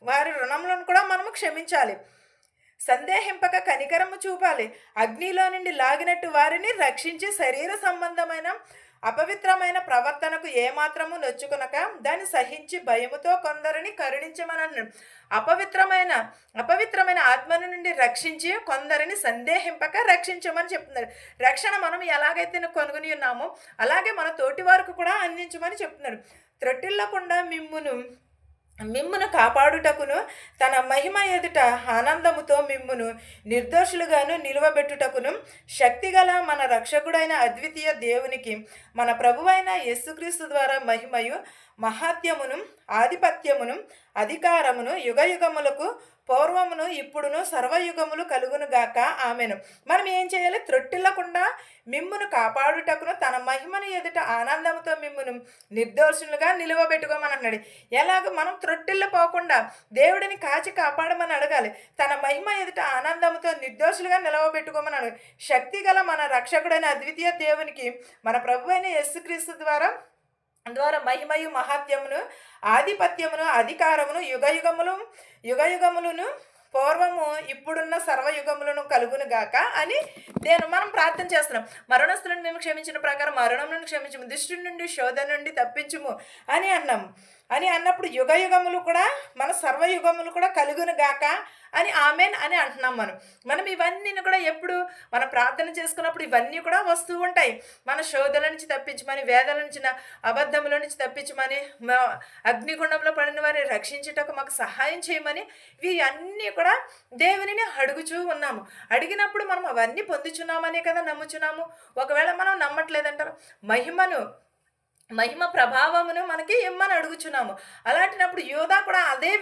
వారి రుణములను కూడా మనము క్షమించాలి. సందేహింపక కనికరము చూపాలి. అగ్నిలో నుండి లాగినట్టు వారిని రక్షించి శరీర సంబంధమైన అపవిత్రమైన ప్రవర్తనకు ఏమాత్రము నొచ్చుకొనక దాన్ని సహించి భయముతో కొందరిని కరుణించమనను. అపవిత్రమైన అపవిత్రమైన ఆత్మను నుండి రక్షించి కొందరిని సందేహింపక రక్షించమని చెప్తున్నాడు. రక్షణ మనం ఎలాగైతే కొనుగొని ఉన్నామో అలాగే మన తోటి వారికి కూడా అందించమని చెప్తున్నాడు. త్రొట్టిల్లకుండా మిమ్మును కాపాడుటకును తన మహిమ ఎదుట ఆనందముతో మిమ్మును నిర్దోషులుగాను నిలువబెట్టుటకును శక్తిగల మన రక్షకుడైన అద్వితీయ దేవునికి మన ప్రభువైన యేసుక్రీస్తు ద్వారా మహిమయు మహాత్యమును ఆధిపత్యమును అధికారమును యుగయుగములకు పూర్వమును ఇప్పుడును సర్వయుగములు కలుగునుగాక ఆమెను. మనం ఏం చేయాలి? త్రొట్టిల్లకుండా మిమ్మును కాపాడుటకును తన మహిమను ఎదుట ఆనందంతో మిమ్మును నిర్దోషులుగా నిలువబెట్టుకోమని అన్నాడు. ఎలాగ మనం త్రొట్టిల్లిపోకుండా దేవుడిని కాచి కాపాడమని అడగాలి. తన మహిమ ఎదుట ఆనందంతో నిర్దోషులుగా నిలవబెట్టుకోమని అడగాలి. శక్తి గల మన రక్షకుడైన అద్వితీయ దేవునికి మన ప్రభు అయిన యేసుక్రీస్తు ద్వారా మహిమయు మహాత్యమును ఆధిపత్యమును అధికారమును యుగయుగములను పూర్వము ఇప్పుడున్న సర్వయుగములను కలుగునుగాక అని మనం ప్రార్థన చేస్తున్నాం. మరణస్తులను మేము క్షమించిన ప్రకారం మరణములను క్షమించము, దుష్టుడి నుండి శోధన నుండి తప్పించుము అని అన్నప్పుడు యుగయుగములు కూడా మన సర్వయుగములు కూడా కలుగునుగాక అని ఆమెన్ అని అంటున్నాం. మనం ఇవన్నీ కూడా ఎప్పుడు మన ప్రార్థన చేసుకున్నప్పుడు ఇవన్నీ కూడా వస్తూ ఉంటాయి. మన శోధల నుంచి తప్పించమని, వేదల నుంచి, అబద్ధముల నుంచి తప్పించమని, అగ్నిగుండంలో పడిన వారిని రక్షించుటకు మాకు సహాయం చేయమని ఇవి అన్నీ కూడా దేవునిని అడుగుచూ ఉన్నాము. అడిగినప్పుడు మనం అవన్నీ పొందుచున్నామనే కదా నమ్ముచున్నాము. ఒకవేళ మనం నమ్మట్లేదంటారు, మహిమ ప్రభావమును మనకి ఇమ్మని అడుగుచున్నాము. అలాంటినప్పుడు యోధా కూడా అదే